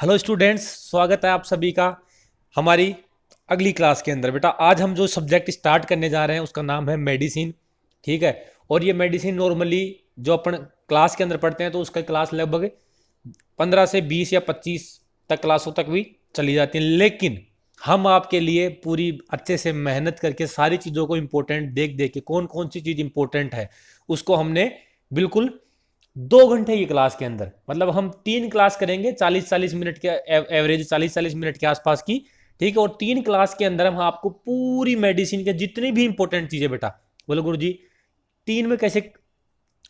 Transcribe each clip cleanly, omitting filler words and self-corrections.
Hello students, स्वागत है आप सभी का हमारी अगली क्लास के अंदर। बेटा आज हम जो सब्जेक्ट स्टार्ट करने जा रहे हैं उसका नाम है मेडिसिन। ठीक है। और ये मेडिसिन नॉर्मली जो अपन क्लास के अंदर पढ़ते हैं तो उसका क्लास लगभग 15 से 20 या 25 तक क्लासों तक भी चली जाती है, लेकिन हम आपके लिए पूरी अच्छे से मेहनत करके सारी चीज़ों को इम्पोर्टेंट देख देख के कौन कौन सी चीज़ इंपॉर्टेंट है उसको हमने बिल्कुल 2 घंटे की क्लास के अंदर, मतलब हम 3 क्लास करेंगे 40-40 मिनट के एवरेज, 40-40 मिनट के आसपास की। ठीक है। और 3 क्लास के अंदर हम आपको पूरी मेडिसिन के जितनी भी इंपॉर्टेंट चीज़ें, बेटा बोलो गुरु जी 3 में कैसे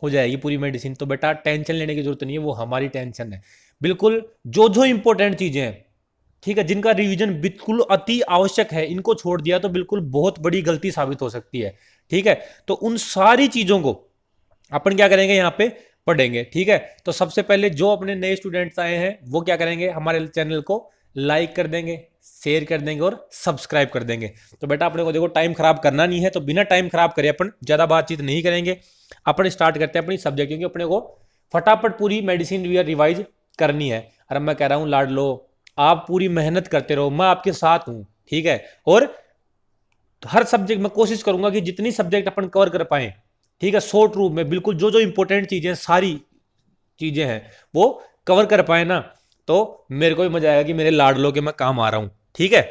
हो जाएगी पूरी मेडिसिन, तो बेटा टेंशन लेने की जरूरत नहीं है, वो हमारी टेंशन है। बिल्कुल जो जो इंपॉर्टेंट चीज़ें हैं, ठीक है, जिनका रिवीजन बिल्कुल अति आवश्यक है, इनको छोड़ दिया तो बिल्कुल बहुत बड़ी गलती साबित हो सकती है। ठीक है। तो उन सारी चीज़ों को अपन क्या करेंगे यहाँ पे पढ़ेंगे। ठीक है। तो सबसे पहले जो अपने नए स्टूडेंट्स आए हैं वो क्या करेंगे, हमारे चैनल को लाइक कर देंगे, शेयर कर देंगे और सब्सक्राइब कर देंगे। तो बेटा अपने को देखो टाइम खराब करना नहीं है, तो बिना टाइम खराब करे अपन ज़्यादा बातचीत नहीं करेंगे, अपन स्टार्ट करते हैं अपनी सब्जेक्ट, क्योंकि अपने को फटाफट पूरी मेडिसिन रिवाइज करनी है। और मैं कह रहा हूँ लाड लो, आप पूरी मेहनत करते रहो, मैं आपके साथ हूँ। ठीक है। और हर सब्जेक्ट में कोशिश करूंगा कि जितनी सब्जेक्ट अपन कवर कर पाए, ठीक है, शॉर्ट रूप में बिल्कुल जो जो इंपॉर्टेंट चीजें सारी चीजें हैं वो कवर कर पाए ना, तो मेरे को भी मजा आएगा कि मेरे लाडलो के मैं काम आ रहा हूं। ठीक है।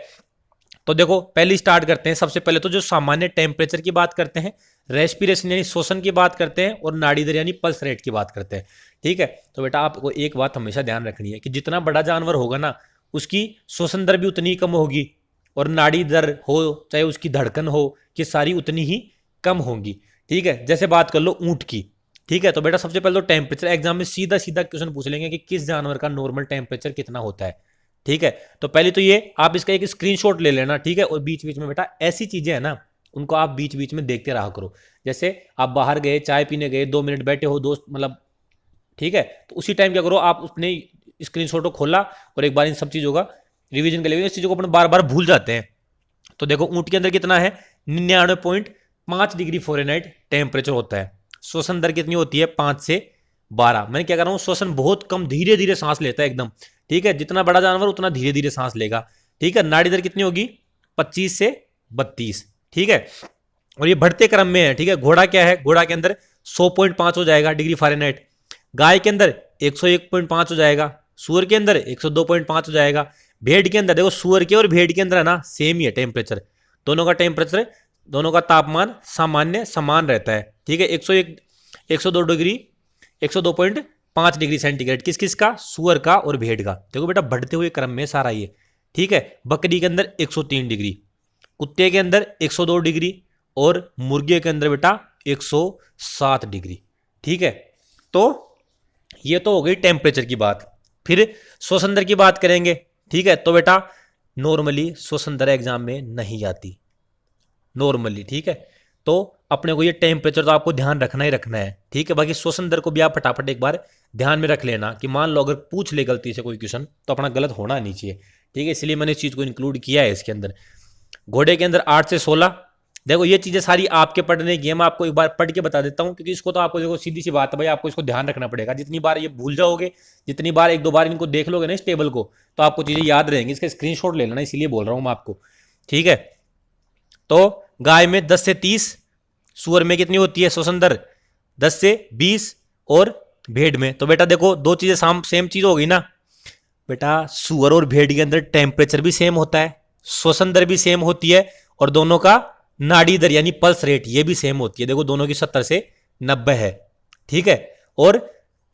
तो देखो पहले स्टार्ट करते हैं। सबसे पहले तो जो सामान्य टेम्परेचर की बात करते हैं, रेस्पिरेशन यानी श्वसन की बात करते हैं, और नाड़ी दर यानी पल्स रेट की बात करते हैं। ठीक है। तो बेटा आपको एक बात हमेशा ध्यान रखनी है कि जितना बड़ा जानवर होगा ना उसकी श्वसन दर भी उतनी ही कम होगी, और नाड़ी दर हो चाहे उसकी धड़कन हो, कि सारी उतनी ही कम होंगी। ठीक है। जैसे बात कर लो ऊंट की। ठीक है। तो बेटा सबसे पहले तो टेम्परेचर एग्जाम में सीधा सीधा क्वेश्चन पूछ लेंगे कि किस जानवर का नॉर्मल टेम्परेचर कितना होता है। ठीक है। तो पहले तो ये आप इसका एक स्क्रीनशॉट ले लेना। ठीक है। और बीच बीच में बेटा ऐसी चीजें है ना, उनको आप बीच बीच में देखते रहा करो। जैसे आप बाहर गए, चाय पीने गए, 2 मिनट बैठे हो दोस्त, मतलब ठीक है, तो उसी टाइम क्या करो, आप अपने स्क्रीनशॉट को खोला और एक बार इन सब चीजों का रिवीजन कर लिया। इस चीजों को अपन बार बार भूल जाते हैं। तो देखो ऊंट के अंदर कितना है, 99.5 डिग्री फ़ारेनहाइट टेम्परेचर होता है। श्वसन दर कितनी होती है, 5 से 12। मैं क्या कर रहा हूँ, श्वसन बहुत कम, धीरे धीरे सांस लेता है एकदम। ठीक है। जितना बड़ा जानवर उतना धीरे धीरे सांस लेगा। ठीक है। नाड़ी दर कितनी होगी, 25 से 32। ठीक है। और ये बढ़ते क्रम में है। ठीक है। घोड़ा क्या है, घोड़ा के अंदर 100.5 हो जाएगा डिग्री फ़ारेनहाइट, गाय के अंदर 101.5 हो जाएगा, सूअर के अंदर 102.5 हो जाएगा, भेड़ के अंदर देखो, सूअर के और भेड़ के अंदर है ना सेम ही है टेम्परेचर, दोनों का टेम्परेचर, दोनों का तापमान सामान्य समान रहता है। ठीक है। 101 102 डिग्री 102.5 डिग्री सेंटीग्रेड किस किस का, सूअर का और भेड़ का। देखो बेटा बढ़ते हुए क्रम में सारा ये। ठीक है। बकरी के अंदर 103 डिग्री, कुत्ते के अंदर 102 डिग्री, और मुर्गे के अंदर बेटा 107 डिग्री। ठीक है। तो ये तो हो गई टेम्परेचर की बात। फिर श्वसन दर की बात करेंगे। ठीक है। तो बेटा नॉर्मली श्वसन दर एग्जाम में नहीं आती नॉर्मली। ठीक है। तो अपने को ये टेम्परेचर तो आपको ध्यान रखना ही रखना है। ठीक है। बाकी श्वसन दर को भी आप फटाफट एक बार ध्यान में रख लेना कि मान लो अगर पूछ ले गलती से कोई क्वेश्चन तो अपना गलत होना नहीं चाहिए। ठीक है। इसलिए मैंने इस चीज को इंक्लूड किया है इसके अंदर। घोड़े के अंदर 8 से 16। देखो ये चीजें सारी आपके पढ़ने की है, मैं आपको एक बार पढ़ के बता देता हूं, क्योंकि इसको तो आपको देखो सीधी सी बात है भाई, आपको इसको ध्यान रखना पड़ेगा। जितनी बार ये भूल जाओगे, जितनी बार एक दो बार इनको देख लोगे ना इस टेबल को, तो आपको चीजें याद रहेंगी। इसका स्क्रीनशॉट ले लेना, इसीलिए बोल रहा हूं मैं आपको। ठीक है। तो गाय में 10 से 30, सूअर में कितनी होती है श्वसन दर, 10 से 20, और भेड़ में तो बेटा देखो दो चीजें सेम चीज हो गई ना बेटा। सूअर और भेड़ के अंदर टेम्परेचर भी सेम होता है, श्वसन दर भी सेम होती है, और दोनों का नाड़ी दर यानी पल्स रेट ये भी सेम होती है। देखो दोनों की 70 से 90 है। ठीक है। और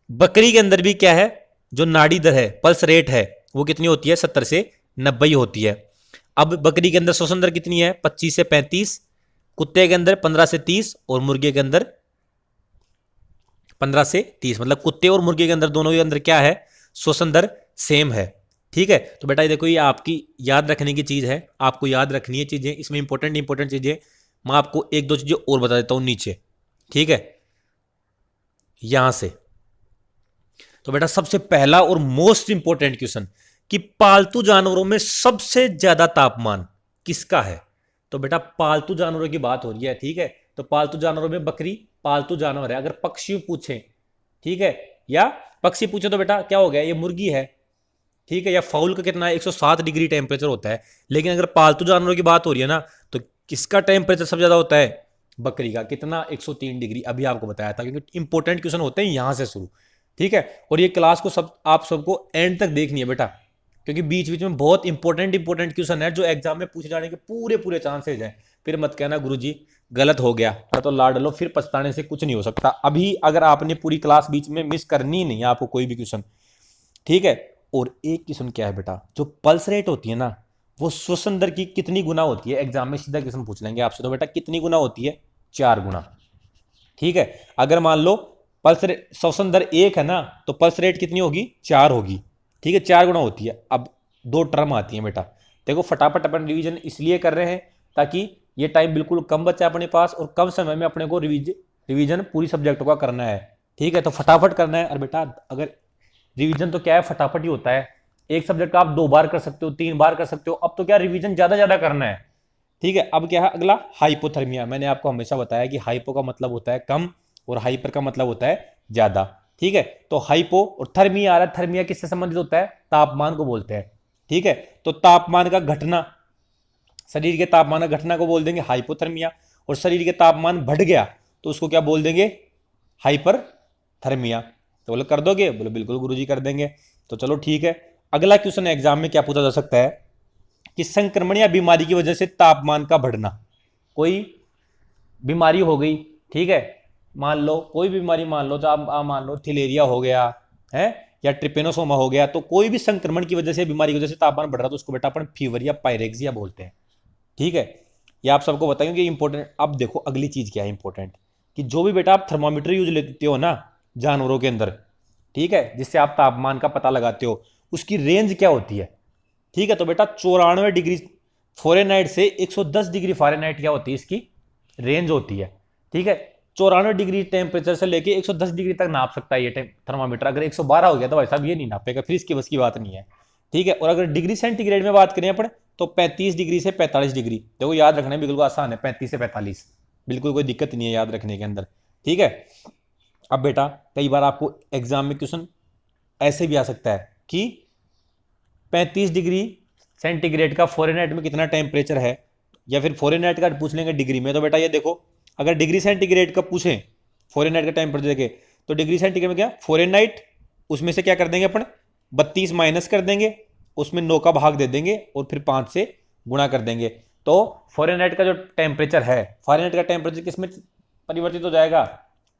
बकरी के अंदर भी क्या है, जो नाड़ी दर है, पल्स रेट है, वो कितनी होती है, 70 से 90 ही होती है। अब बकरी के अंदर श्वसन दर कितनी है, 25 से 35, कुत्ते के अंदर 15 से 30, और मुर्गे के अंदर 15 से 30। मतलब कुत्ते और मुर्गे के अंदर दोनों के अंदर क्या है, श्वसन दर सेम है। ठीक है। तो बेटा ये देखो ये आपकी याद रखने की चीज है, आपको याद रखनी है चीजें, इसमें इंपॉर्टेंट चीजें मैं आपको एक दो चीजें और बता देता हूं नीचे। ठीक है। यहां से तो बेटा सबसे पहला और मोस्ट इंपॉर्टेंट क्वेश्चन कि पालतू जानवरों में सबसे ज्यादा तापमान किसका है। तो बेटा पालतू जानवरों की बात हो रही है। ठीक है। तो पालतू जानवरों में बकरी पालतू जानवर है। अगर पक्षी पूछे, ठीक है, या पक्षी पूछे तो बेटा क्या हो गया, ये मुर्गी है। ठीक है, या फाउल का कितना है 107 डिग्री टेम्परेचर होता है। लेकिन अगर पालतू जानवरों की बात हो रही है ना, तो किसका टेम्परेचर सबसे ज़्यादा होता है? बकरी का। कितना? 103 डिग्री। अभी आपको बताया था, क्योंकि इंपॉर्टेंट क्वेश्चन होते हैं यहाँ से शुरू। ठीक है, और ये क्लास को सब आप सबको एंड तक देखनी है बेटा, क्योंकि बीच बीच में बहुत इंपॉर्टेंट क्वेश्चन है जो एग्जाम में पूछे जाने के पूरे पूरे चांसेज हैं। फिर मत कहना गुरुजी गलत हो गया, तो लाड लो, फिर पछताने से कुछ नहीं हो सकता। अभी अगर आपने पूरी क्लास बीच में मिस करनी नहीं है आपको कोई भी क्वेश्चन, ठीक है। और एक क्वेश्चन क्या है बेटा, जो पल्स रेट होती है ना, वो श्वसन दर की कितनी गुना होती है? एग्जाम में सीधा क्वेश्चन पूछ लेंगे आपसे, तो बेटा कितनी गुना होती है? 4 गुना। ठीक है, अगर मान लो पल्स रेट श्वसन दर 1 है ना, तो पल्स रेट कितनी होगी? 4 होगी। ठीक है, 4 गुना होती है। अब 2 टर्म आती है बेटा, देखो फटाफट अपन रिवीजन इसलिए कर रहे हैं ताकि ये टाइम बिल्कुल कम बचा अपने पास और कम समय में अपने को रिवीजन पूरी सब्जेक्टों का करना है। ठीक है, तो फटाफट करना है। और बेटा अगर रिवीजन तो क्या है, फटाफट ही होता है। एक सब्जेक्ट का आप 2 बार कर सकते हो, 3 बार कर सकते हो। अब तो क्या रिवीजन ज्यादा ज्यादा करना है। ठीक है, अब क्या है अगला? हाइपोथर्मिया। मैंने आपको हमेशा बताया कि हाइपो का मतलब होता है कम और हाइपर का मतलब होता है ज्यादा। ठीक है, तो हाइपो और थर्मिया आ रहा है। थर्मिया किससे संबंधित होता है? तापमान को बोलते हैं। ठीक है, तो तापमान का घटना, शरीर के तापमान का घटना को बोल देंगे हाइपोथर्मिया। और शरीर के तापमान बढ़ गया तो उसको क्या बोल देंगे? हाइपर थर्मिया। तो बोले कर दोगे? बोले बिल्कुल गुरुजी कर देंगे। तो चलो ठीक है, अगला क्वेश्चन एग्जाम में क्या पूछा जा सकता है कि संक्रमण या बीमारी की वजह से तापमान का बढ़ना। कोई बीमारी हो गई, ठीक है, मान लो कोई बीमारी, मान लो तो आप मान लो थिलेरिया हो गया है या ट्रिपेनोसोमा हो गया, तो कोई भी संक्रमण की वजह से, बीमारी की वजह से तापमान बढ़ रहा, तो उसको बेटा अपन फीवर या पायरेक्सिया बोलते हैं। ठीक है, ये आप सबको बताएंगे इंपॉर्टेंट। अब देखो अगली चीज क्या है इंपॉर्टेंट, कि जो भी बेटा आप थर्मामीटर यूज लेते हो ना जानवरों के अंदर, ठीक है, जिससे आप तापमान का पता लगाते हो, उसकी रेंज क्या होती है? ठीक है, तो बेटा 94 डिग्री फ़ारेनहाइट से 110 डिग्री फ़ारेनहाइट क्या होती है? इसकी रेंज होती है। ठीक है, 94 डिग्री टेम्परेचर से लेके 110 डिग्री तक नाप सकता है ये थर्मामीटर। अगर 112 हो गया तो भाई साहब ये नहीं नापेगा, फिर इसकी बस की बात नहीं है। ठीक है, और अगर डिग्री सेंटीग्रेड में बात करें अपन, तो 35 डिग्री से 45 डिग्री। देखो याद रखना बिल्कुल आसान है, 35 से 45, बिल्कुल कोई दिक्कत नहीं है याद रखने के अंदर। ठीक है, अब बेटा कई बार आपको एग्जाम में क्वेश्चन ऐसे भी आ सकता है कि 35 डिग्री सेंटीग्रेड का फ़ारेनहाइट में कितना टेम्परेचर है, या फिर फ़ारेनहाइट का पूछ लेंगे डिग्री में। तो बेटा ये देखो, अगर डिग्री सेंटीग्रेड का पूछें फ़ारेनहाइट का टेम्परेचर देखे, तो डिग्री सेंटीग्रेड में क्या फ़ारेनहाइट, उसमें से क्या कर देंगे अपन 32 माइनस कर देंगे, उसमें 9 का भाग दे देंगे और फिर 5 से गुणा कर देंगे। तो फ़ारेनहाइट का जो टेम्परेचर है, फ़ारेनहाइट का टेम्परेचर किस में परिवर्तित हो जाएगा?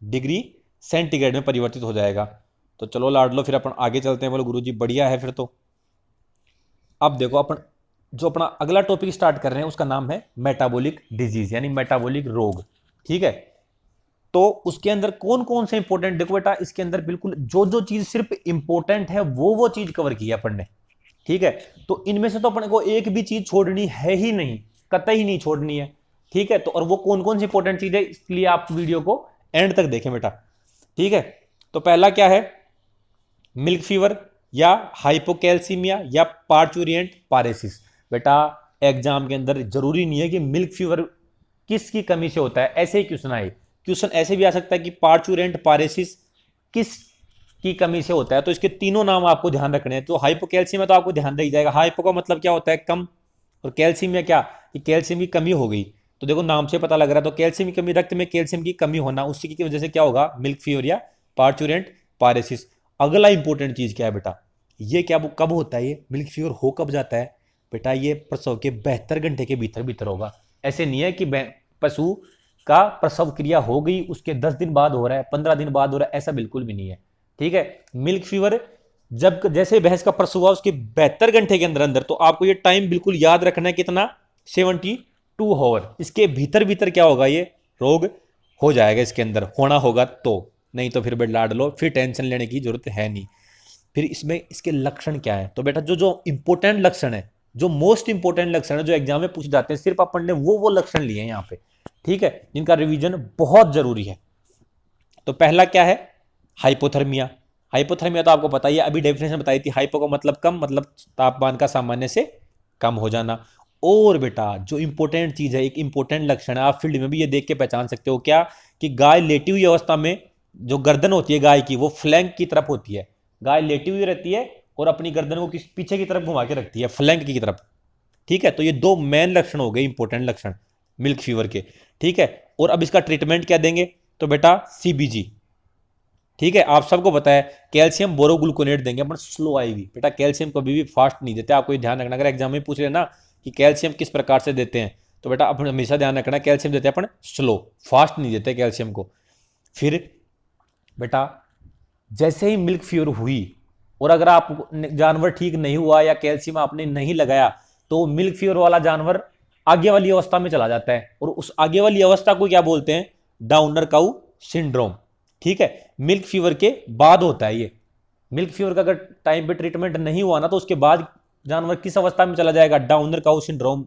डिग्री सेंटीग्रेड में परिवर्तित हो जाएगा। तो चलो लाडलो फिर अपन आगे चलते हैं। बोलो गुरुजी बढ़िया है फिर तो। अब देखो अपन जो अपना अगला टॉपिक स्टार्ट कर रहे हैं उसका नाम है मेटाबॉलिक डिजीज, यानी मेटाबॉलिक रोग। ठीक है, तो उसके अंदर कौन कौन से इंपॉर्टेंट, देखो बेटा इसके अंदर बिल्कुल जो जो चीज सिर्फ इंपॉर्टेंट है वो चीज कवर की है अपन ने। ठीक है, तो इनमें से तो अपन को एक भी चीज छोड़नी है ही नहीं, कतई नहीं छोड़नी है। ठीक है, तो और वो कौन कौन सी इंपॉर्टेंट चीज है, इसलिए आप वीडियो को एंड तक देखें बेटा। ठीक है, तो पहला क्या है? मिल्क फीवर या हाइपोकैल्सीमिया या पार्चुरिएंट पारेसिस। बेटा एग्जाम के अंदर जरूरी नहीं है कि मिल्क फीवर किसकी कमी से होता है, ऐसे ही क्वेश्चन आए। क्वेश्चन ऐसे भी आ सकता है कि पार्चुरेंट पारेसिस किस की कमी से होता है। तो इसके तीनों नाम आपको ध्यान रखने हैं। तो हाइपोकैल्सीमिया तो आपको ध्यान रख जाएगा, हाइपो का मतलब क्या होता है? कम, और कैल्शियम क्या, कि कैल्शियम की कमी हो गई। तो देखो नाम से पता लग रहा है, तो कैल्शियम की कमी, रक्त में कैल्शियम की कमी होना, उसी की वजह से क्या होगा? मिल्क फीवर या पार्चुरेंट पारेसिस। अगला इंपॉर्टेंट चीज क्या है बेटा, ये क्या कब होता है? ये मिल्क फीवर हो कब जाता है बेटा? ये प्रसव के 72 घंटे के भीतर भीतर होगा। ऐसे नहीं है कि पशु का प्रसव क्रिया हो गई उसके 10 दिन बाद हो रहा है, 15 दिन बाद हो रहा है, ऐसा बिल्कुल भी नहीं है। ठीक है, मिल्क फीवर जब जैसे भैंस का प्रसव हुआ उसके 72 घंटे के अंदर अंदर, तो आपको ये टाइम बिल्कुल याद रखना है कितना? 72 आवर। इसके भीतर भीतर क्या होगा? ये रोग हो जाएगा, इसके अंदर होना होगा तो, नहीं तो फिर लाड लो, फिर टेंशन लेने की जरूरत है नहीं। फिर इसमें इसके लक्षण क्या है? तो बेटा जो जो इंपॉर्टेंट लक्षण है, जो मोस्ट इंपॉर्टेंट लक्षण है, जो एग्जाम में पूछे जाते हैं, सिर्फ अपन ने वो लक्षण लिए हैं यहाँ पे। ठीक है, जिनका रिवीजन बहुत जरूरी है। तो पहला क्या है? हाइपोथर्मिया। हाइपोथर्मिया तो आपको पता ही है, अभी डेफिनेशन बताई थी। हाइपो का मतलब कम, मतलब तापमान का सामान्य से कम हो जाना। और बेटा जो इंपॉर्टेंट चीज है, एक इंपॉर्टेंट लक्षण है, आप फील्ड में भी ये देख के पहचान सकते हो क्या, कि गाय लेटी हुई अवस्था में जो गर्दन होती है गाय की, वो फ्लैंक की तरफ होती है। गाय लेटी हुई रहती है और अपनी गर्दन को किस पीछे की तरफ घुमा के रखती है, फ्लैंक की तरफ। ठीक है, तो ये दो मेन लक्षण हो गए, इंपॉर्टेंट लक्षण मिल्क फीवर के। ठीक है, और अब इसका ट्रीटमेंट क्या देंगे, तो बेटा सीबीजी। ठीक है, आप सबको पता है कैल्शियम बोरोग्लूकोनेट देंगे अपन, स्लो आईवी। बेटा कैल्शियम कभी भी फास्ट नहीं देते, आपको ये ध्यान रखना। अगर एग्जाम में पूछ लेना कि कैल्शियम किस प्रकार से देते हैं, तो बेटा अपन हमेशा ध्यान रखना कैल्शियम देते हैं अपन स्लो, फास्ट नहीं देते कैल्शियम को। फिर बेटा जैसे ही मिल्क फीवर हुई और अगर आप जानवर ठीक नहीं हुआ या कैल्शियम आपने नहीं लगाया, तो मिल्क फीवर वाला जानवर आगे वाली अवस्था में चला जाता है, और उस आगे वाली अवस्था को क्या बोलते हैं, डाउनर काउ सिंड्रोम। ठीक है, मिल्क फीवर के बाद होता है ये। मिल्क फीवर का अगर टाइम पे ट्रीटमेंट नहीं हुआ ना, तो उसके बाद जानवर किस अवस्था में चला जाएगा, डाउनर काउ सिंड्रोम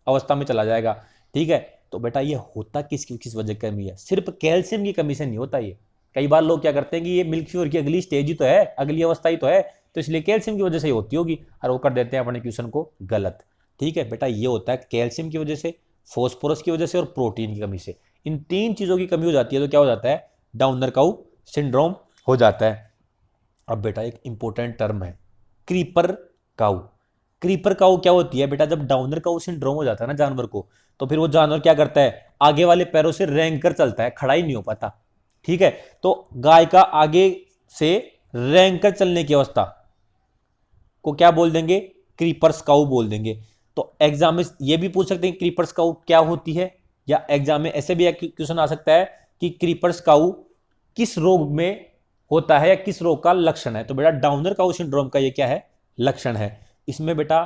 अवस्था में चला जाएगा। ठीक है, तो बेटा ये होता किस वजह की कमी है, सिर्फ कैल्शियम की कमी से नहीं होता ये। कई बार लोग क्या करते हैं कि ये मिल्क फीवर की अगली स्टेज ही तो है, अगली अवस्था ही तो है, तो इसलिए कैल्शियम की वजह से ही होती होगी, और वो कर देते हैं अपने क्वेश्चन को गलत। ठीक है बेटा, ये होता है कैल्शियम की वजह से, फॉस्फोरस की वजह से और प्रोटीन की कमी से। इन तीन चीजों की कमी हो जाती है तो क्या हो जाता है, डाउनर काउ सिंड्रोम हो जाता है। अब बेटा एक इंपॉर्टेंट टर्म है क्रीपर काउ। क्रीपर काउ क्या होती है बेटा, जब डाउनर काउ सिंड्रोम हो जाता है ना जानवर को, तो फिर वो जानवर क्या करता है, आगे वाले पैरों से रेंग कर चलता है, खड़ा ही नहीं हो पाता। ठीक है, तो गाय का आगे से रेंग कर चलने की अवस्था को क्या बोल देंगे, क्रीपर्स काउ बोल देंगे। तो एग्जाम में ये भी पूछ सकते हैं क्रीपर्स काउ क्या होती है, या एग्जाम में ऐसे भी क्वेश्चन आ सकता है कि क्रीपर्स काउ किस रोग में होता है या किस रोग का लक्षण है। तो बेटा डाउनर काउ सिंड्रोम का ये क्या है, लक्षण है। इसमें बेटा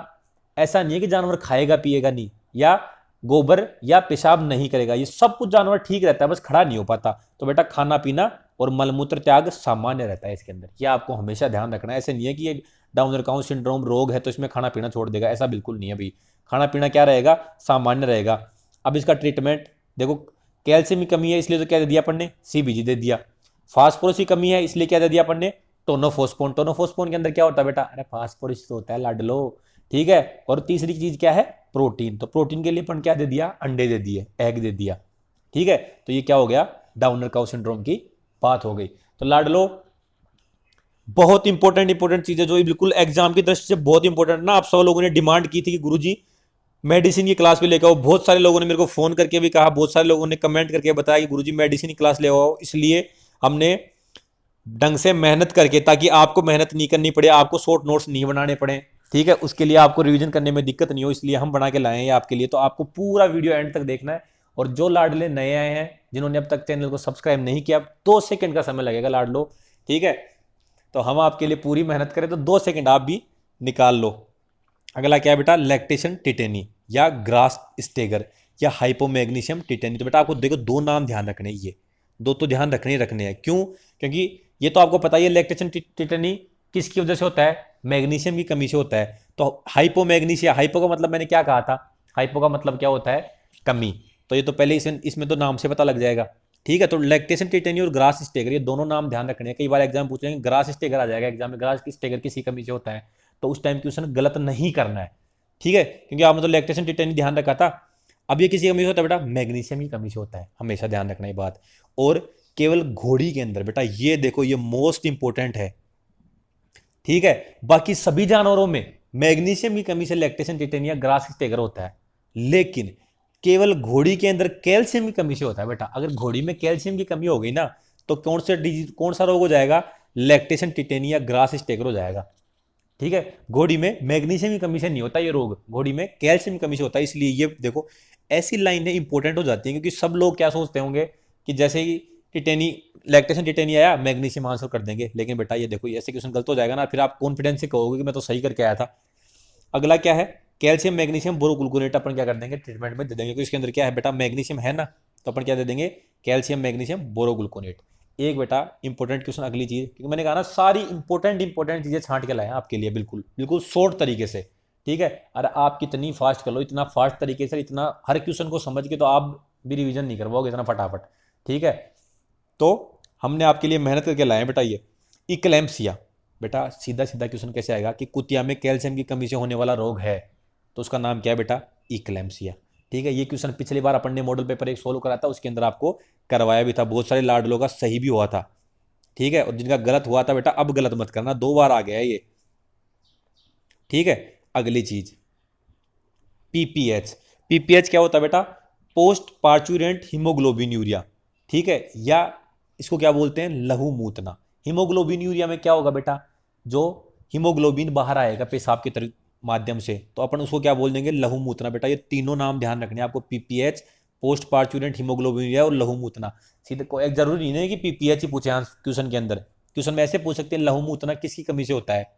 ऐसा नहीं है कि जानवर खाएगा पिएगा नहीं, या गोबर या पेशाब नहीं करेगा, ये सब कुछ जानवर ठीक रहता है, बस खड़ा नहीं हो पाता। तो बेटा खाना पीना और मलमूत्र त्याग सामान्य रहता है इसके अंदर, यह आपको हमेशा ध्यान रखना है। ऐसे नहीं है कि ये डाउनर काउ सिंड्रोम रोग है तो इसमें खाना पीना छोड़ देगा, ऐसा बिल्कुल नहीं है भाई। खाना पीना क्या रहेगा, सामान्य रहेगा। अब इसका ट्रीटमेंट देखो, कैल्शियम की कमी है इसलिए तो क्या दे दिया अपन ने, सीबीजी दे दिया। फास्फोरस की कमी है इसलिए क्या दे दिया अपन ने, टोनोफोस्पोन। टोनोफोस्पोन के अंदर क्या होता है बेटा, अरे फास्फोरस तो होता है लाडलो। ठीक है, और तीसरी चीज क्या है, प्रोटीन। तो प्रोटीन के लिए अपन क्या दे दिया, अंडे दे दिए, एग दे दिया। ठीक है, तो ये क्या हो गया, डाउनर काउ सिंड्रोम की बात हो गई। तो लाडलो बहुत इंपॉर्टेंट चीजें जो बिल्कुल एग्जाम की दृष्टि से बहुत इंपॉर्टेंट ना, आप सब लोगों ने डिमांड की थी कि गुरुजी मेडिसिन की क्लास भी लेकर आओ। बहुत सारे लोगों ने मेरे को फोन करके भी कहा, बहुत सारे लोगों ने कमेंट करके बताया कि गुरुजी मेडिसिन की क्लास ले आओ। इसलिए हमने ढंग से मेहनत करके, ताकि आपको मेहनत नहीं करनी पड़े, आपको शॉर्ट नोट्स नहीं बनाने पड़े, ठीक है, उसके लिए आपको रिवीजन करने में दिक्कत नहीं हो, इसलिए हम बना के लाए हैं आपके लिए। तो आपको पूरा वीडियो एंड तक देखना है। और जो लाडले नए आए हैं, जिन्होंने अब तक चैनल को सब्सक्राइब नहीं किया, 2 सेकंड का समय लगेगा लाडलो। ठीक है, तो हम आपके लिए पूरी मेहनत करें तो 2 सेकंड आप भी निकाल लो। अगला क्या है बेटा, लैक्टेशन टिटेनी या ग्रास स्टेगर या हाइपोमैग्नीशियम टिटेनी। तो बेटा आपको देखो 2 नाम ध्यान रखने, ये 2 तो ध्यान रखने ही रखने हैं। क्यों, क्योंकि ये तो आपको पता ही है लैक्टेशन टिटेनी किसकी वजह से होता है, मैग्नीशियम की कमी से होता है। तो हाइपोमैग्नीशिया, हाइपो का मतलब मैंने क्या कहा था, हाइपो का मतलब क्या होता है, कमी। तो ये तो पहले इसमें तो नाम से पता लग जाएगा। ठीक है, तो लैक्टेशन टिटेनी और ग्रास स्टेगर ये दोनों नाम ध्यान रखने हैं। कई बार एग्जाम पूछेंगे ग्रास स्टेगर आ जाएगा एग्जाम में, ग्रास स्टेगर किसी कमी से होता है, तो उस टाइम क्वेश्चन गलत नहीं करना है। ठीक है, क्योंकि आपने तो लैक्टेशन टिटेनी ध्यान रखा था। अब ये किसी कमी से होता है बेटा, मैग्नीशियम की कमी से होता है, हमेशा ध्यान रखना ये बात। और केवल घोड़ी के अंदर बेटा ये देखो, ये मोस्ट इंपॉर्टेंट है। ठीक है, बाकी सभी जानवरों में मैग्नीशियम की कमी से लैक्टेशन टिटेनिया ग्रास स्टेगर होता है, लेकिन केवल घोड़ी के अंदर कैल्शियम की कमी से होता है बेटा। अगर घोड़ी में कैल्शियम की कमी हो गई ना, तो कौन सा रोग हो जाएगा, लैक्टेशन टिटेनिया ग्रास स्टेगर हो जाएगा। ठीक है, घोड़ी में मैग्नीशियम की कमी से नहीं होता ये रोग, घोड़ी में कैल्शियम की कमी से होता है। इसलिए ये देखो ऐसी लाइनें इंपॉर्टेंट हो जाती हैं, क्योंकि सब लोग क्या सोचते होंगे कि जैसे ही टिटेनी लैक्टेशन टिटेनी आया मैग्नीशियम आंसर कर देंगे, लेकिन बेटा ये देखो ऐसे क्वेश्चन गलत हो जाएगा ना, फिर आप कॉन्फिडेंस से कहोगे कि मैं तो सही करके आया था। अगला क्या है, कैल्शियम मैग्नीशियम बोरोग्लूकोनेट अपन क्या कर देंगे, ट्रीटमेंट में दे देंगे। क्योंकि इसके अंदर क्या है बेटा, मैग्नीशियम है ना, तो अपन क्या दे देंगे, कैल्शियम मैग्नीशियम बोरोग्लूकोनेट। एक बेटा इंपॉर्टेंट क्वेश्चन अगली चीज, क्योंकि मैंने कहा ना सारी इंपॉर्टेंट चीजें छांट के लाए हैं आपके लिए, बिल्कुल बिल्कुल शॉर्ट तरीके से। ठीक है, अरे आप कितनी फास्ट कर लो, इतना फास्ट तरीके से, इतना हर क्वेश्चन को समझ के, तो आप भी रिवीजन नहीं करवाओगे इतना फटाफट। ठीक है, तो हमने आपके लिए मेहनत करके लाए हैं बेटा। ये इक्लेम्सिया बेटा, सीधा सीधा क्वेश्चन कैसे आएगा कि कुतिया में कैल्शियम की कमी से होने वाला रोग है, तो उसका नाम क्या है बेटा, इक्लेम्सिया। ठीक है, ये क्वेश्चन पिछली बार अपन ने मॉडल पेपर 1 सोल्व करा था, उसके अंदर आपको करवाया भी था। बहुत सारे लाडलों का सही भी हुआ था। ठीक है, और जिनका गलत हुआ था बेटा, अब गलत मत करना, 2 बार आ गया है ये। ठीक है, अगली चीज पीपीएच। पीपीएच क्या होता है बेटा? पोस्ट पार्चुरेंट हीमोग्लोबिन यूरिया, ठीक है, या इसको क्या बोलते हैं? लहू मूतना। हीमोग्लोबिन यूरिया में क्या होगा बेटा? जो हीमोग्लोबिन बाहर आएगा पेशाब के माध्यम से, तो अपन उसको क्या बोल देंगे? लहू मूतना। बेटा ये तीनों नाम ध्यान रखने हैं आपको, PPH, post parturient haemoglobin urea और लहू मूतना। सीधे को एक जरूरी नहीं है कि पीपीएच ही पूछे क्वेश्चन के अंदर, क्वेश्चन में ऐसे पूछ सकते हैं लहू मूतना किसकी कमी से होता है,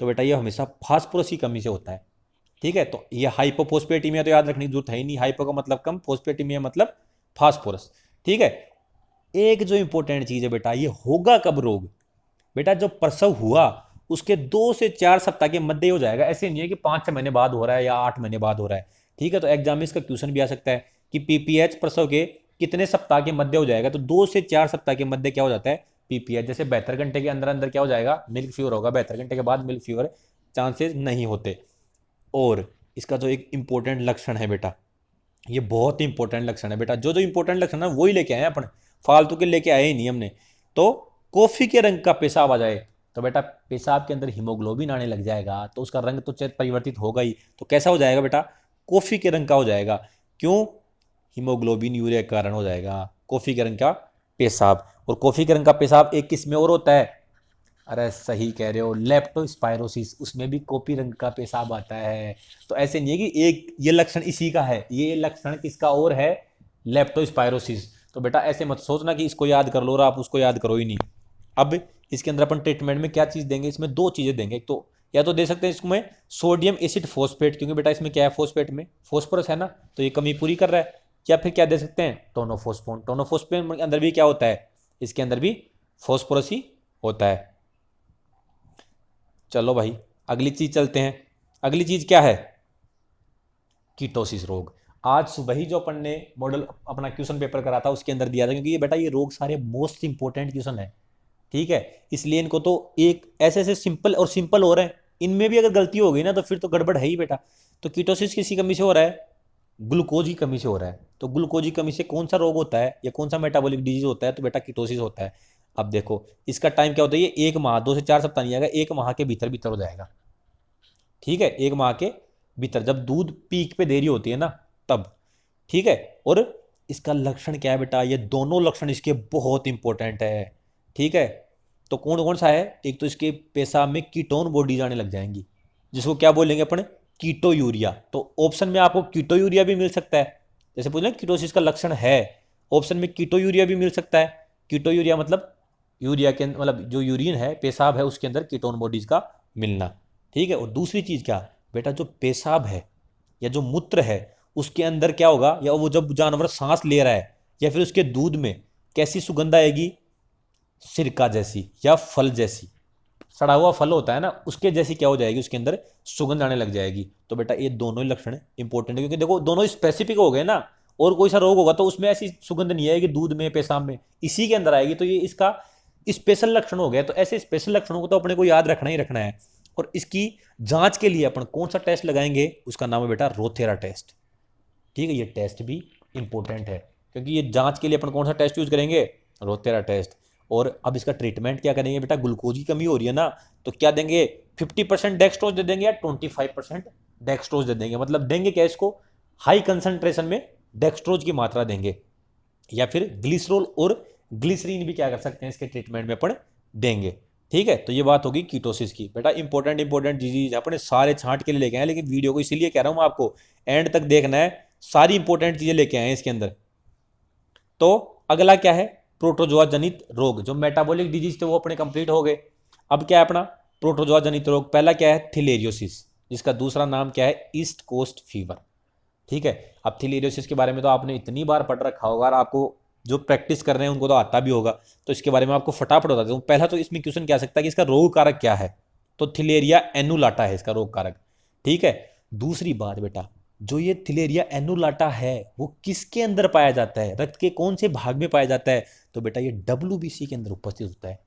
तो बेटा ये हमेशा फास्फोरस की कमी से होता है। ठीक है, तो ये हाइपोफोस्फेटिमिया तो याद रखने की जरूरत है ही नहीं, हाइपो का मतलब कम, फोस्फेटिमिया मतलब फास्फोरस। ठीक है, एक जो इंपॉर्टेंट चीज है बेटा, ये होगा कब रोग? बेटा जब प्रसव हुआ उसके 2 से 4 सप्ताह के मध्य हो जाएगा। ऐसे नहीं है कि 5-6 महीने बाद हो रहा है या 8 महीने बाद हो रहा है। ठीक है, तो एग्जाम में इसका क्वेश्चन भी आ सकता है कि पीपीएच प्रसव के कितने सप्ताह के मध्य हो जाएगा, तो 2 से 4 सप्ताह के मध्य क्या हो जाता है? पीपीएच। जैसे 72 घंटे के अंदर अंदर क्या हो जाएगा? मिल्क फीवर होगा, 72 घंटे के बाद मिल्क फीवर चांसेस नहीं होते। और इसका जो एक इंपॉर्टेंट लक्षण है बेटा, ये बहुत ही इंपॉर्टेंट लक्षण है बेटा, जो जो इंपॉर्टेंट लक्षण है वही लेके आए हैं अपन, फालतू के लेके आए ही नहीं हमने। तो कॉफी के रंग का पेशाब आ जाए, तो बेटा पेशाब के अंदर हीमोग्लोबिन आने लग जाएगा, तो उसका रंग तो परिवर्तित होगा ही। तो कैसा हो जाएगा बेटा? कॉफी के रंग का हो जाएगा। क्यों? हीमोग्लोबिन यूरिया के कारण हो जाएगा कॉफी के रंग का पेशाब। और कॉफी के रंग का पेशाब एक किस में और होता है? अरे सही कह रहे हो, लेप्टोस्पायरोसिस, उसमें भी कॉफी रंग का पेशाब आता है। तो ऐसे नहीं है कि एक ये लक्षण इसी का है, ये लक्षण किसका और है? लेप्टोस्पायरोसिस। तो बेटा ऐसे मत सोचना कि इसको याद कर लो और आप उसको याद करो ही नहीं। अब इसके अंदर अपन ट्रीटमेंट में क्या चीज़ देंगे? इसमें 2 चीज़ें देंगे। एक तो या तो दे सकते हैं इसमें सोडियम एसिड फॉस्फेट, क्योंकि बेटा इसमें क्या है? फॉस्फेट में फॉस्फोरस है ना, तो ये कमी पूरी कर रहा है। या फिर क्या दे सकते हैं? टोनोफॉस्फोन। टोनोफॉस्फोन के अंदर भी क्या होता है? इसके अंदर भी फॉस्फोरस ही होता है। चलो भाई अगली चीज चलते हैं। अगली चीज क्या है? कीटोसिस रोग। आज सुबह ही जो अपन ने मॉडल अपना क्वेश्चन पेपर करा था उसके अंदर दिया था, क्योंकि ये बेटा ये रोग सारे मोस्ट इंपोर्टेंट क्वेश्चन है। ठीक है, इसलिए इनको तो एक ऐसे ऐसे सिंपल और सिंपल हो रहे हैं, इनमें भी अगर गलती हो गई ना तो फिर तो गड़बड़ है ही बेटा। तो कीटोसिस किसी कमी से हो रहा है? ग्लूकोज की कमी से हो रहा है। तो ग्लूकोज की कमी से कौन सा रोग होता है या कौन सा मेटाबॉलिक डिजीज होता है? तो बेटा कीटोसिस होता है। अब देखो इसका टाइम क्या होता है? ये 1 माह, 2 से 4 सप्ताह नहीं आएगा, 1 माह के भीतर भीतर हो जाएगा। ठीक है, 1 माह के भीतर, जब दूध पीक पे देरी होती है ना तब। ठीक है, और इसका लक्षण क्या है बेटा? ये दोनों लक्षण इसके बहुत इंपॉर्टेंट है। ठीक है, तो कौन कौन सा है? एक तो इसके पेशाब में कीटोन बॉडीज आने लग जाएंगी, जिसको क्या बोलेंगे अपन? कीटो यूरिया। तो ऑप्शन में आपको कीटो यूरिया भी मिल सकता है, जैसे पूछ लें कीटोसिस का लक्षण है, ऑप्शन में कीटो यूरिया भी मिल सकता है। कीटो यूरिया मतलब यूरिया के मतलब जो यूरिन है, पेशाब है, उसके अंदर कीटोन बॉडीज का मिलना। ठीक है, और दूसरी चीज क्या बेटा? जो पेशाब है या जो मूत्र है उसके अंदर क्या होगा, या वो जब जानवर सांस ले रहा है या फिर उसके दूध में कैसी सुगंध आएगी? सिरका जैसी या फल जैसी, सड़ा हुआ फल होता है ना, उसके जैसी क्या हो जाएगी? उसके अंदर सुगंध आने लग जाएगी। तो बेटा ये दोनों ही लक्षण इंपॉर्टेंट है, क्योंकि देखो दोनों स्पेसिफिक हो गए ना। और कोई सा रोग होगा तो उसमें ऐसी सुगंध नहीं आएगी दूध में पेशाब में, इसी के अंदर आएगी। तो ये इसका स्पेशल लक्षण हो गया। तो ऐसे स्पेशल लक्षणों को तो अपने को याद रखना ही रखना है। और इसकी जांच के लिए अपन कौन सा टेस्ट लगाएंगे? उसका नाम है बेटा रोथेरा टेस्ट। ठीक है, ये टेस्ट भी इंपॉर्टेंट है, क्योंकि ये जांच के लिए अपन कौन सा टेस्ट यूज करेंगे? रोथेरा टेस्ट। और अब इसका ट्रीटमेंट क्या करेंगे बेटा? ग्लूकोज की कमी हो रही है ना, तो क्या देंगे? 50% डेक्सट्रोज दे देंगे या 25% डेक्सट्रोज दे देंगे। मतलब देंगे क्या इसको? हाई कंसंट्रेशन में डेक्सट्रोज की मात्रा देंगे, या फिर ग्लिसरॉल और ग्लिसरीन भी क्या कर सकते हैं इसके ट्रीटमेंट में अपन देंगे। ठीक है, तो ये बात होगी कीटोसिस की। बेटा इंपॉर्टेंट डिजीज अपने सारे छांट के लिए लेके आए, लेकिन वीडियो को इसीलिए कह रहा हूं आपको एंड तक देखना है, सारी इंपॉर्टेंट चीजें लेके आए हैं इसके अंदर। तो अगला क्या है? प्रोटोजोआ जनित रोग। जो मेटाबॉलिक डिजीज थे वो अपने कंप्लीट हो गए। अब क्या है अपना? प्रोटोजोआ जनित रोग। पहला क्या है? थिलेरियोसिस, जिसका दूसरा नाम क्या है? East coast fever. ठीक है, अब थिलेरियोसिस के बारे में तो आपने इतनी बार पढ़ रखा होगा, और आपको जो प्रैक्टिस कर रहे हैं उनको तो आता भी होगा। तो इसके बारे में आपको फटाफट बता दूं। पहला तो इसमें क्वेश्चन क्या आ सकता है कि इसका रोग कारक क्या है? तो थिलेरिया एनुलाटा है इसका रोग कारक। ठीक है, दूसरी बात बेटा, जो ये थिलेरिया एनुलाटा है वो किसके अंदर पाया जाता है? रक्त के कौन से भाग में पाया जाता है? तो बेटा ये डब्ल्यूबीसी के अंदर उपस्थित होता है।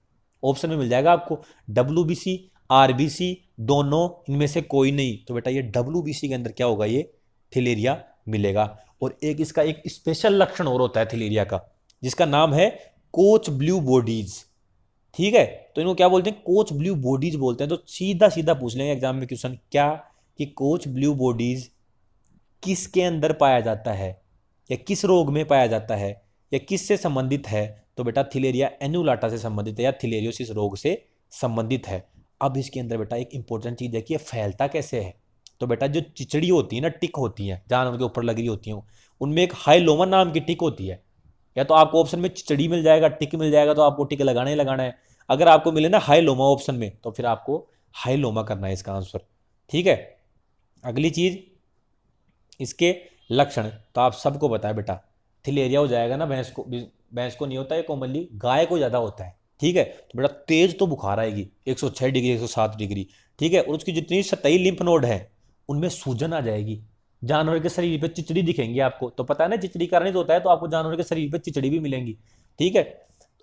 ऑप्शन में मिल जाएगा आपको डब्ल्यूबीसी, आरबीसी, दोनों, इनमें से कोई नहीं। तो बेटा ये डब्ल्यूबीसी के अंदर क्या होगा? ये थिलेरिया मिलेगा। और एक इसका एक स्पेशल लक्षण और होता है थिलेरिया का, जिसका नाम है कोच ब्लू बॉडीज। ठीक है, तो इनको क्या बोलते हैं, कोच ब्लू बॉडीज बोलते हैं। तो सीधा सीधा पूछ लेंगे एग्जाम में क्वेश्चन क्या, कि कोच ब्लू बॉडीज किसके अंदर पाया जाता है, या किस रोग में पाया जाता है, या किससे संबंधित है। तो बेटा थिलेरिया एनुलाटा से संबंधित है, या थिलेरियोसिस रोग से संबंधित है। अब इसके अंदर बेटा एक इंपॉर्टेंट चीज है कि ये फैलता कैसे है। तो बेटा जो चिचड़ी होती है ना, टिक होती है जानवर के ऊपर लगी होती है, उनमें एक हाइलोमा नाम की टिक होती है। या तो आपको ऑप्शन में चिचड़ी मिल जाएगा, टिक मिल जाएगा, तो आपको टिक लगाना ही लगाना है। अगर आपको मिले ना हाइलोमा ऑप्शन में, तो फिर आपको हाइलोमा करना है इसका आंसर। ठीक है, अगली चीज इसके लक्षण तो आप सबको पता है बेटा, थिलेरिया हो जाएगा ना भैंस को नहीं होता है कॉमनली, गाय को ज़्यादा होता है। ठीक है, तो बेटा तेज तो बुखार आएगी 106 डिग्री 107 डिग्री। ठीक है, और उसकी जितनी सतही लिम्फ नोड है उनमें सूजन आ जाएगी, जानवर के शरीर पे चिचड़ी दिखेंगी आपको, तो पता है ना चिचड़ी कारणित होता है, तो आपको जानवर के शरीर पे चिचड़ी भी मिलेंगी। ठीक है,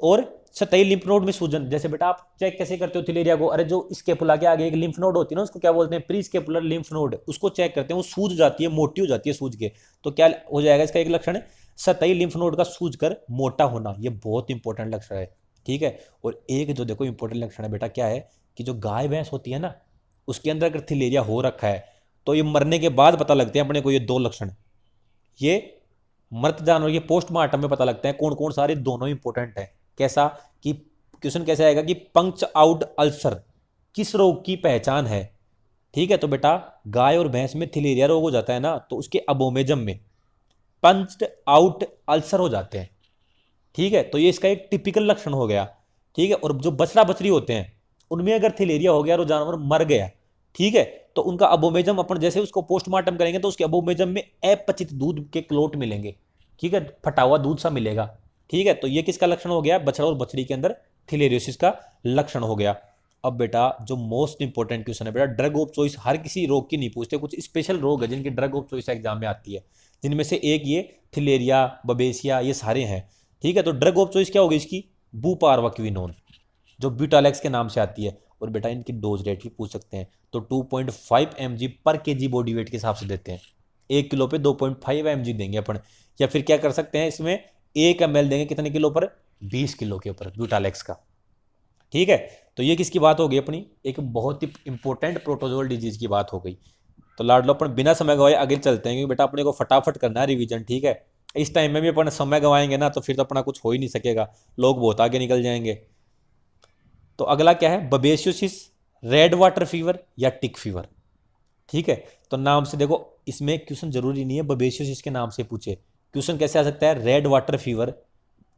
और सतही लिम्फ नोड में सूजन, जैसे बेटा आप चेक कैसे करते हो थिलेरिया को, अरे जो स्केपुला के आगे एक लिम्फ नोड होती है ना, उसको क्या बोलते हैं, प्री स्केपुलर लिम्फ नोड, उसको चेक करते हैं, वो सूज जाती है, मोटी हो जाती है सूज के। तो क्या हो जाएगा इसका एक लक्षण है, सतही लिम्फ नोड का सूज कर मोटा होना, ये बहुत इंपॉर्टेंट लक्षण है। ठीक है, और एक जो देखो इंपॉर्टेंट लक्षण है बेटा क्या है, कि जो गाय भैंस होती है ना, उसके अंदर अगर थिलेरिया हो रखा है, तो ये मरने के बाद पता लगते हैं अपने को, ये दो लक्षण, ये मृत जानवर के पोस्टमार्टम में पता लगता है कौन कौन सारे, दोनों इंपॉर्टेंट है। कैसा, कि क्वेश्चन कैसे आएगा कि पंक्च आउट अल्सर किस रोग की पहचान है। ठीक है, तो बेटा गाय और भैंस में थिलेरिया रोग हो जाता है ना, तो उसके अबोमेजम में पंच्ड आउट अल्सर हो जाते हैं। ठीक है, तो ये इसका एक टिपिकल लक्षण हो गया। ठीक है, और जो बछड़ा बछड़ी होते हैं उनमें अगर थिलेरिया हो गया और जानवर मर गया, ठीक है, तो उनका अबोमेजम अपन जैसे उसको पोस्टमार्टम करेंगे तो उसके अबोमेजम में अपचित दूध के क्लोट मिलेंगे। ठीक है, फटा हुआ दूध सा मिलेगा। ठीक है, तो ये किसका लक्षण हो गया, बछड़ा और बछड़ी के अंदर थिलेरियोसिस का लक्षण हो गया। अब बेटा जो मोस्ट इंपॉर्टेंट क्वेश्चन है बेटा, ड्रग ऑफ चॉइस हर किसी रोग की नहीं पूछते, कुछ स्पेशल रोग है जिनकी ड्रग ऑफ चॉइस एग्जाम में आती है, जिनमें से एक ये थिलेरिया बबेसिया ये सारे हैं। ठीक है, तो ड्रग ऑफ चॉइस क्या होगी इसकी, बुपारवाक्विनोन, जो ब्यूटालेक्स के नाम से आती है। और बेटा इनकी डोज रेट भी पूछ सकते हैं, तो 2.5 mg पर केजी बॉडी वेट के हिसाब से देते हैं, 1 किलो पे 2.5 mg देंगे अपन। या फिर क्या कर सकते हैं इसमें, 1 ml देंगे कितने किलो पर, 20 किलो के ऊपर ब्यूटालेक्स का। ठीक है, तो ये किसकी बात हो गई अपनी, एक बहुत ही इंपॉर्टेंट प्रोटोजोल डिजीज की बात हो गई। तो लाड लो अपन बिना समय गवाए आगे चलते हैं, क्योंकि बेटा अपने को फटाफट करना है रिवीजन। ठीक है, इस टाइम में भी अपन समय गवाएंगे ना, तो फिर तो अपना कुछ हो ही नहीं सकेगा, लोग बहुत आगे निकल जाएंगे। तो अगला क्या है, बबेसियोसिस, रेड वाटर फीवर या टिक फीवर। ठीक है, तो नाम से देखो, इसमें क्वेश्चन जरूरी नहीं है बबेसियोसिस के नाम से पूछे, क्वेश्चन कैसे आ सकता है, रेड वाटर फीवर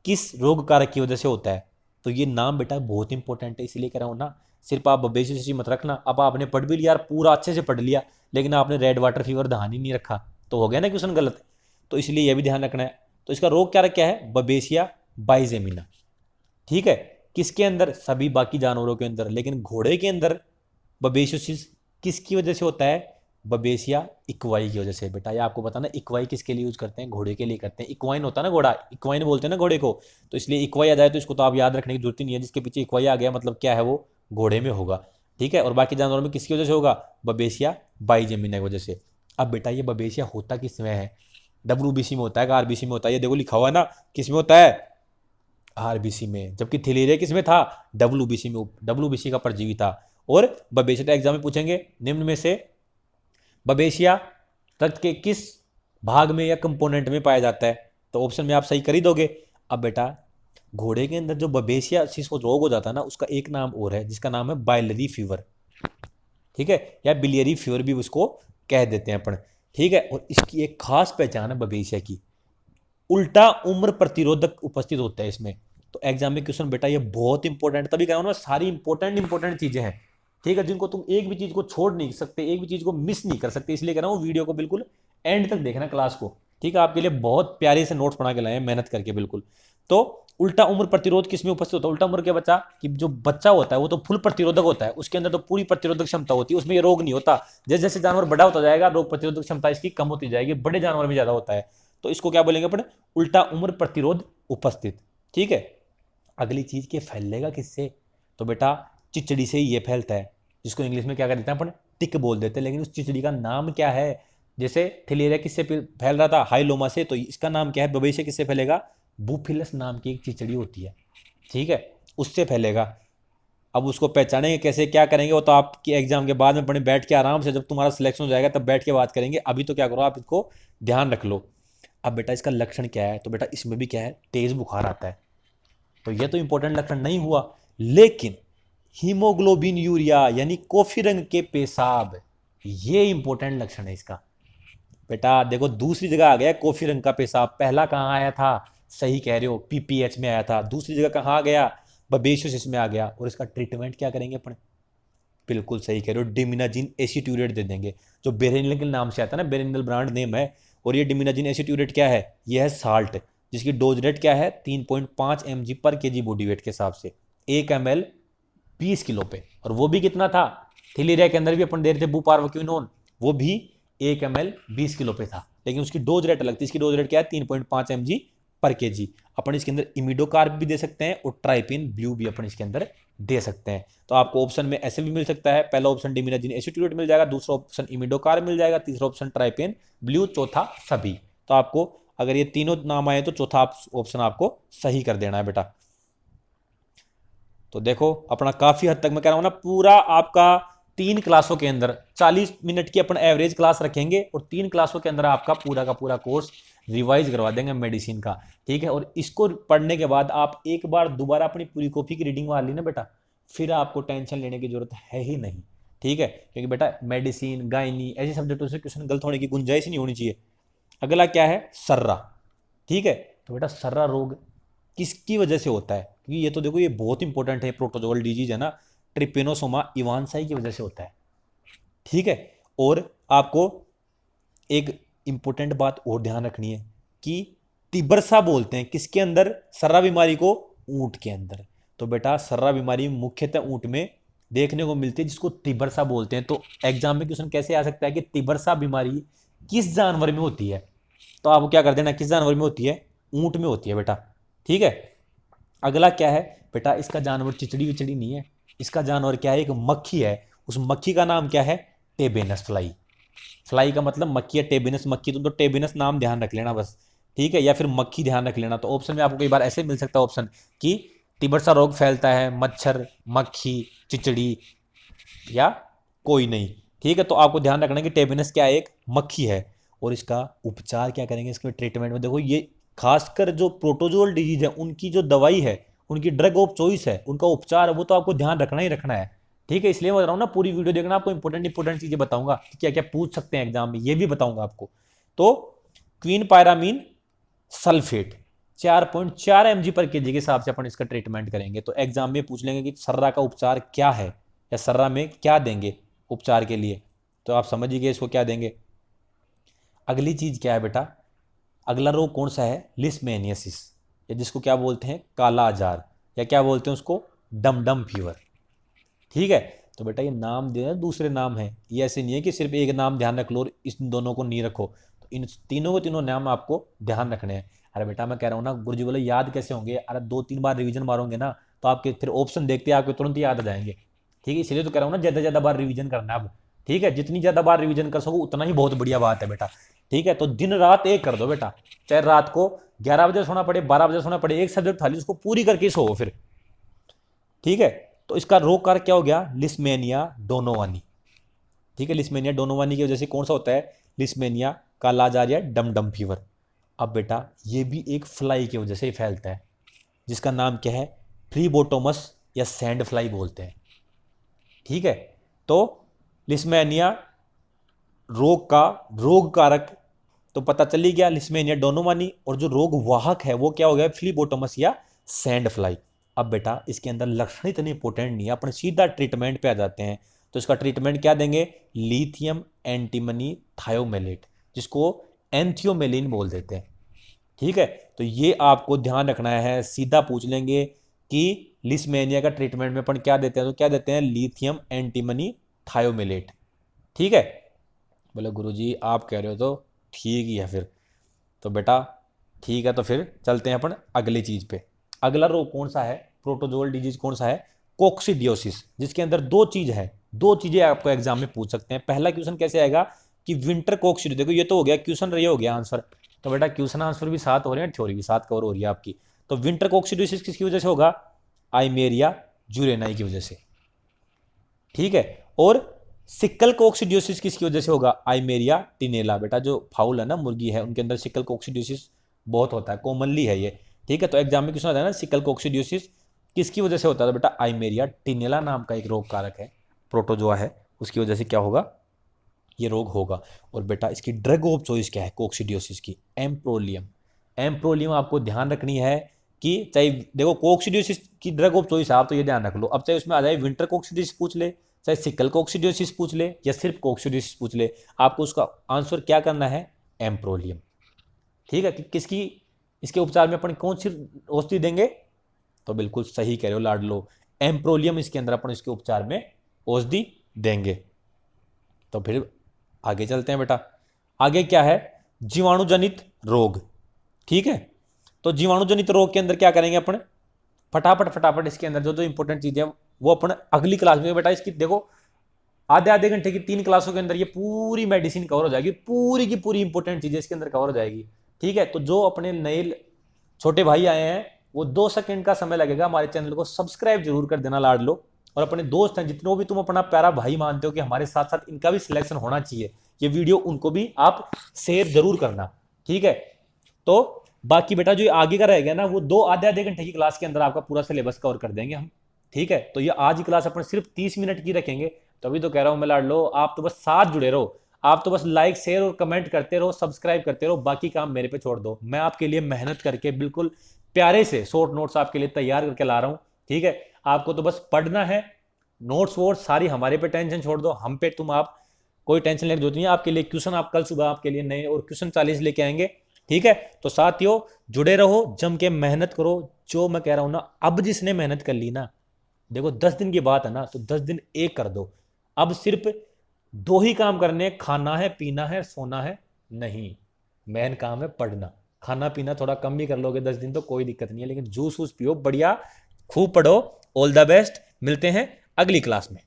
किस रोग कारक की वजह से होता है। तो ये नाम बेटा बहुत इंपॉर्टेंट है, इसलिए कह रहा हूं ना, सिर्फ आप बबेसियोसिस मत रखना। अब आपने पढ़ भी लिया पूरा अच्छे से पढ़ लिया, लेकिन आपने रेड वाटर फीवर ध्यान ही नहीं रखा, तो हो गया ना क्वेश्चन गलत। तो इसलिए यह भी ध्यान रखना है। तो इसका रोग क्या है, बबेसिया बाइजेमिना। ठीक है, किसके अंदर, सभी बाकी जानवरों के अंदर, लेकिन घोड़े के अंदर बबेसियोसिस किसकी वजह से होता है, बबेसिया इक्वाई की वजह से। बेटा ये आपको बताना, इक्वाई किसके लिए यूज करते हैं, घोड़े के लिए करते हैं। इक्वाइन होता है ना घोड़ा, इक्वाइन बोलते हैं ना घोड़े को, तो इसलिए इक्वाई आ जाए तो इसको तो आप याद रखने की जरूरत ही नहीं है, जिसके पीछे इक्वाई आ गया मतलब क्या है, वो घोड़े में होगा। ठीक है, और बाकी जानवरों में किसकी वजह से होगा, बबेसिया बाइजेमिना की वजह से। अब बेटा ये बबेसिया होता किस में है, WBC में होता है, RBC में होता है, ये देखो लिखा हुआ है ना, किस में होता है, RBC में। जबकि थिलेरिया किस में था, WBC में, WBC का परजीवी था। और बबेसिया एग्जाम में पूछेंगे, निम्न में से बबेसिया रक्त के किस भाग में या कंपोनेंट में पाया जाता है, तो ऑप्शन में आप सही कर ही दोगे। अब बेटा घोड़े के अंदर जो बबेसियासिस को रोग हो जाता है ना, उसका एक नाम और है जिसका नाम है बाइलरी फीवर। ठीक है, या बिलियरी फीवर भी उसको कह देते हैं अपन। ठीक है, और इसकी एक खास पहचान है बबेसिया की, उल्टा उम्र प्रतिरोधक उपस्थित होता है इसमें। तो एग्जाम में क्वेश्चन बेटा ये बहुत इंपॉर्टेंट, तभी कह रहा हूं ना सारी इंपॉर्टेंट चीजें हैं। ठीक है, जिनको तुम एक भी चीज को छोड़ नहीं सकते, एक भी चीज को मिस नहीं कर सकते, इसलिए कह रहा हूं वीडियो को बिल्कुल एंड तक देखना क्लास को। ठीक है, आपके लिए बहुत प्यारे से नोट्स बना के लाए हैं मेहनत करके बिल्कुल। तो उल्टा उम्र प्रतिरोध किसमें उपस्थित होता है, उल्टा उम्र के बच्चा कि जो बच्चा होता है वो तो फुल प्रतिरोधक होता है, उसके अंदर तो पूरी प्रतिरोधक क्षमता होती है, उसमें ये रोग नहीं होता। जैसे जैसे जानवर बड़ा होता जाएगा, रोग प्रतिरोधक क्षमता इसकी कम होती जाएगी, बड़े जानवर में ज्यादा होता है। तो इसको क्या बोलेंगे अपन, उल्टा उम्र प्रतिरोध उपस्थित। ठीक है, अगली चीज के फैलेगा किससे, तो बेटा चिचड़ी से ही ये फैलता है, जिसको इंग्लिश में क्या कर देते हैं अपन, टिक बोल देते हैं। लेकिन उस चिचड़ी का नाम क्या है, जैसे थिलेरिया किससे फैल रहा था, हाइलोमा से, तो इसका नाम क्या है, बबेसिया किससे फैलेगा, बुफिलस नाम की एक चिचड़ी होती है। ठीक है, उससे फैलेगा। अब उसको पहचानेंगे कैसे, क्या करेंगे, वो तो आपके एग्जाम के बाद में पढ़े, बैठ के आराम से जब तुम्हारा सिलेक्शन हो जाएगा तब बैठ के बात करेंगे। अभी तो क्या करो, आप इसको ध्यान रख लो। अब बेटा इसका लक्षण क्या है, तो बेटा इसमें भी क्या है, तेज बुखार आता है, तो ये तो इंपॉर्टेंट लक्षण नहीं हुआ। लेकिन हीमोग्लोबिन यूरिया यानी कॉफी रंग के पेशाब, ये इंपॉर्टेंट लक्षण है इसका। बेटा देखो दूसरी जगह आ गया कॉफी रंग का पेशाब, पहला कहाँ आया था, सही कह रहे हो, पीपीएच में आया था। दूसरी जगह कहाँ आ गया, बबेशियोसिस में आ गया। और इसका ट्रीटमेंट क्या करेंगे अपन, बिल्कुल सही कह रहे हो, डिमिनाजिन एसिट्यूरेट दे देंगे, जो बेरेनिल के नाम से आता है ना, बेरेनिल ब्रांड नेम है। और ये डिमिनाजिन एसिट्यूरेट क्या है, ये है साल्ट, जिसकी डोज रेट क्या है 3.5 mg पर केजी बॉडी वेट के हिसाब से, 1 ml 20 किलो पे। और वो भी कितना था, थिलेरिया के अंदर भी अपन दे रहे थे बुपारवक्विनोन, वो भी 1 ml 20 किलो पे था, लेकिन उसकी डोज रेट अलग थी। इसकी डोज रेट क्या है 3.5 mg पर केजी। अपन इसके अंदर इमिडोकार्ब भी दे सकते हैं और ट्राइपिन ब्लू भी अपन इसके अंदर दे सकते हैं। तो आपको ऑप्शन में ऐसे भी मिल सकता है, पहला ऑप्शन डिमिनाजिन एसिट्यूरेट मिल जाएगा, दूसरा ऑप्शन इमिडोकार्ब मिल जाएगा, तीसरा ऑप्शन ट्राइपेन ब्लू, चौथा सभी। तो आपको अगर ये तीनों नाम आए तो चौथा ऑप्शन आपको सही कर देना है बेटा। तो देखो अपना काफी हद तक मैं कह रहा हूं ना, पूरा आपका 3 क्लासों के अंदर 40 मिनट की अपन एवरेज क्लास रखेंगे और 3 क्लासों के अंदर आपका पूरा का पूरा कोर्स रिवाइज करवा देंगे मेडिसिन का, ठीक है। और इसको पढ़ने के बाद आप एक बार दोबारा अपनी पूरी कॉपी की रीडिंग मार ली ना बेटा, फिर आपको टेंशन लेने की जरूरत है ही नहीं, ठीक है। क्योंकि बेटा मेडिसिन, गायनी ऐसे सब्जेक्टों से क्वेश्चन गलत होने की गुंजाइश ही नहीं होनी चाहिए। अगला क्या है, सर्रा, ठीक है। तो बेटा सर्रा रोग किसकी वजह से होता है, क्योंकि ये तो देखो ये बहुत इंपॉर्टेंट है, प्रोटोजोअल डिजीज है ना, ट्रिपेनोसोमा इवांसाई की वजह से होता है, ठीक है। और आपको एक इंपॉर्टेंट बात और ध्यान रखनी है कि तिबरसा बोलते हैं किसके अंदर, सर्रा बीमारी को, ऊंट के अंदर। तो बेटा सर्रा बीमारी मुख्यतः ऊंट में देखने को मिलती है, जिसको तिबरसा बोलते हैं। तो एग्जाम में क्वेश्चन कैसे आ सकता है कि तिबरसा बीमारी किस जानवर में होती है, तो आपको क्या कर देना, किस जानवर में होती है, ऊंट में होती है बेटा, ठीक है। अगला क्या है बेटा, इसका जानवर चिचड़ी विचड़ी नहीं है, इसका जानवर क्या है, एक मक्खी है। उस मक्खी का नाम क्या है, टेबेनस फ्लाई। फ्लाई का मतलब मक्खी है, टेबेनस मक्खी, तो टेबेनस नाम ध्यान रख लेना बस, ठीक है, या फिर मक्खी ध्यान रख लेना। तो ऑप्शन में आपको कई बार ऐसे मिल सकता है ऑप्शन कि तिबरसा रोग फैलता है मच्छर, मक्खी, चिचड़ी या कोई नहीं, ठीक है। तो आपको ध्यान रखना है कि टेबेनस क्या है, एक मक्खी है। और इसका उपचार क्या करेंगे, इसके ट्रीटमेंट में देखो ये खासकर जो प्रोटोजोअल डिजीज है उनकी जो दवाई है, उनकी ड्रग ऑफ चॉइस है, उनका उपचार है, वो तो आपको ध्यान रखना ही रखना है, ठीक है। इसलिए मैं बता रहा हूँ ना, पूरी वीडियो देखना, आपको इंपॉर्टेंट चीजें बताऊंगा कि क्या क्या पूछ सकते हैं एग्जाम में, ये भी बताऊंगा आपको। तो क्वीन पायरामीन सल्फेट 4.4 mg पर केजी के हिसाब से अपन इसका ट्रीटमेंट करेंगे। तो एग्जाम में पूछ लेंगे कि सर्रा का उपचार क्या है, या सर्रा में क्या देंगे उपचार के लिए, तो आप समझ ही गए इसको क्या देंगे। अगली चीज क्या है बेटा, अगला रोग कौन सा है, लिस्मेनियसिस, या जिसको क्या बोलते हैं, काला अजार, या क्या बोलते हैं उसको, डम फीवर, ठीक है। तो बेटा ये नाम दे दूसरे नाम है, ये ऐसे नहीं है कि सिर्फ एक नाम ध्यान रख लो और इस दोनों को नहीं रखो। तो इन तीनों को तीनों नाम आपको ध्यान रखने हैं। अरे बेटा मैं कह रहा हूँ ना, गुरुजी बोले याद कैसे होंगे, अरे 2-3 बार रिवीजन मारोगे ना तो आपके फिर ऑप्शन देखते आपके तुरंत याद आ जाएंगे, ठीक है। इसलिए तो कह रहा हूँ ना, ज्यादा बार रिवीजन करना अब, ठीक है। जितनी ज्यादा बार रिवीजन कर सको उतना ही बहुत बढ़िया बात है बेटा, ठीक है। तो दिन रात एक कर दो बेटा, चाहे रात को 11 बजे सोना पड़े, 12 बजे सोना पड़े, एक सब्जेक्ट खाली उसको पूरी करके सो फिर, ठीक है। तो इसका रोग कारक क्या हो गया, लिस्मेनिया डोनोवानी, ठीक है। लिस्मेनिया डोनोवानी की वजह से कौन सा होता है, लिस्मेनिया, काला अजार या डम फीवर। अब बेटा ये भी एक फ्लाई की वजह से फैलता है, जिसका नाम क्या है, फ्रीबोटोमस या सैंड फ्लाई बोलते हैं, ठीक है। तो लिस्मेनिया रोग कारक तो पता चली गया, लिस्मेनिया डोनोवानी, और जो रोग वाहक है वो क्या हो गया, फ्लीबोटोमस या सैंड फ्लाई। अब बेटा इसके अंदर लक्षण इतने इंपॉर्टेंट नहीं है, अपने सीधा ट्रीटमेंट पे आ जाते हैं। तो इसका ट्रीटमेंट क्या देंगे, लिथियम एंटीमनी थायोमेलेट, जिसको एंथियोमेलिन बोल देते हैं, ठीक है। तो ये आपको ध्यान रखना है, सीधा पूछ लेंगे कि लिस्मेनिया का ट्रीटमेंट में अपन क्या देते हैं, तो क्या देते हैं, लिथियम एंटीमनी थायोमेलेट, ठीक है। बोले गुरुजी आप कह रहे हो तो ठीक ही है फिर, तो बेटा ठीक है। तो फिर चलते हैं अपन अगली चीज पे। अगला रोग कौन सा है, प्रोटोजोअल डिजीज कौन सा है, कोक्सीडियोसिस, जिसके अंदर दो चीज है, दो चीजें आपको एग्जाम में पूछ सकते हैं। पहला क्वेश्चन कैसे आएगा कि विंटर कोक्सीडियो, देखो ये तो हो गया क्वेश्चन, ये हो गया आंसर। तो बेटा क्वेश्चन आंसर भी साथ हो रहे हैं, थ्योरी भी साथ कवर हो रही है आपकी। तो विंटर कोक्सीडियोसिस किसकी वजह से होगा, आइमेरिया यूरेनाई की वजह से, ठीक है। और सिकल कोक्सीडियोसिस किसकी वजह से होगा? आइमेरिया टिनेला। बेटा जो फाउल है ना, मुर्गी है, उनके अंदर सिकल कोक्सीडियोसिस बहुत होता है, कॉमनली है ये, ठीक है। तो एग्जाम में क्वेश्चन आता है ना, सिकल कोक्सीडियोसिस किसकी वजह से होता है? तो बेटा आइमेरिया टिनेला नाम का एक रोग कारक है, प्रोटोजोआ है, उसकी वजह से क्या होगा? ये रोग होगा। और बेटा इसकी ड्रग ऑफ चॉइस क्या है कोक्सीडियोसिस की? एम्प्रोलियम। एम्प्रोलियम आपको ध्यान रखनी है कि चाहे देखो कोक्सीडियोसिस की ड्रग ऑफ चॉइस है, आप तो ये ध्यान रख लो। अब चाहे उसमें आ जाए विंटर कोक्सीडियोसिस पूछ ले, चाहे सिकल कोक्सीडियोसिस पूछ ले, या सिर्फ कोक्सीडियोसिस पूछ ले, आपको उसका आंसर क्या करना है? एम्प्रोलियम, ठीक है। कि किसकी, इसके उपचार में अपन कौन सी औषधि देंगे? तो बिल्कुल सही कह रहे हो लाडलो, एम्प्रोलियम इसके अंदर अपन इसके उपचार में औषधि देंगे। तो फिर आगे चलते हैं बेटा। आगे क्या है? जीवाणुजनित रोग, ठीक है। तो जीवाणुजनित रोग के अंदर क्या करेंगे अपन? फटाफट इसके अंदर जो जो इंपॉर्टेंट चीजें वो अपन अगली क्लास में, बेटा इसकी देखो आधे आधे घंटे की 3 क्लासों के अंदर ये पूरी मेडिसिन कवर हो जाएगी, पूरी की पूरी इंपॉर्टेंट चीजें इसके अंदर कवर हो जाएगी, ठीक है। तो जो अपने नए छोटे भाई आए हैं वो 2 सेकंड का समय लगेगा, हमारे चैनल को सब्सक्राइब जरूर कर देना लाड लो। और अपने दोस्त हैं जितनों भी तुम अपना प्यारा भाई मानते हो कि हमारे साथ साथ इनका भी सिलेक्शन होना चाहिए, ये वीडियो उनको भी आप शेयर जरूर करना, ठीक है। तो बाकी बेटा जो आगे का रह गया ना, वो 2 आधे आधे घंटे की क्लास के अंदर आपका पूरा सिलेबस कवर कर देंगे हम, ठीक है। तो ये आज की क्लास अपन सिर्फ 30 मिनट की रखेंगे, तभी तो कह रहा हूं मैं लाड लो, आप तो बस साथ जुड़े रहो, आप तो बस लाइक शेयर और कमेंट करते रहो, सब्सक्राइब करते रहो, बाकी काम मेरे पे छोड़ दो। मैं आपके लिए मेहनत करके बिल्कुल प्यारे से शॉर्ट नोट्स आपके लिए तैयार करके ला रहा हूं, ठीक है। आपको तो बस पढ़ना है, नोट्स वोट्स सारी हमारे पे टेंशन छोड़ दो, हम पे तुम आप कोई टेंशन लेने की जरूरत नहीं है। आपके लिए क्वेश्चन आप कल सुबह आपके लिए नए और क्वेश्चन 40 लेके आएंगे, ठीक है। तो साथियों जुड़े रहो, जम के मेहनत करो। जो मैं कह रहा हूं ना, अब जिसने मेहनत कर ली ना, देखो 10 दिन की बात है ना, तो 10 दिन एक कर दो। अब सिर्फ 2 ही काम करने, खाना है, पीना है, सोना है नहीं। मेन काम है पढ़ना। खाना पीना थोड़ा कम भी कर लोगे 10 दिन तो कोई दिक्कत नहीं है, लेकिन जूस वूस पियो बढ़िया, खूब पढ़ो। ऑल द बेस्ट, मिलते हैं अगली क्लास में।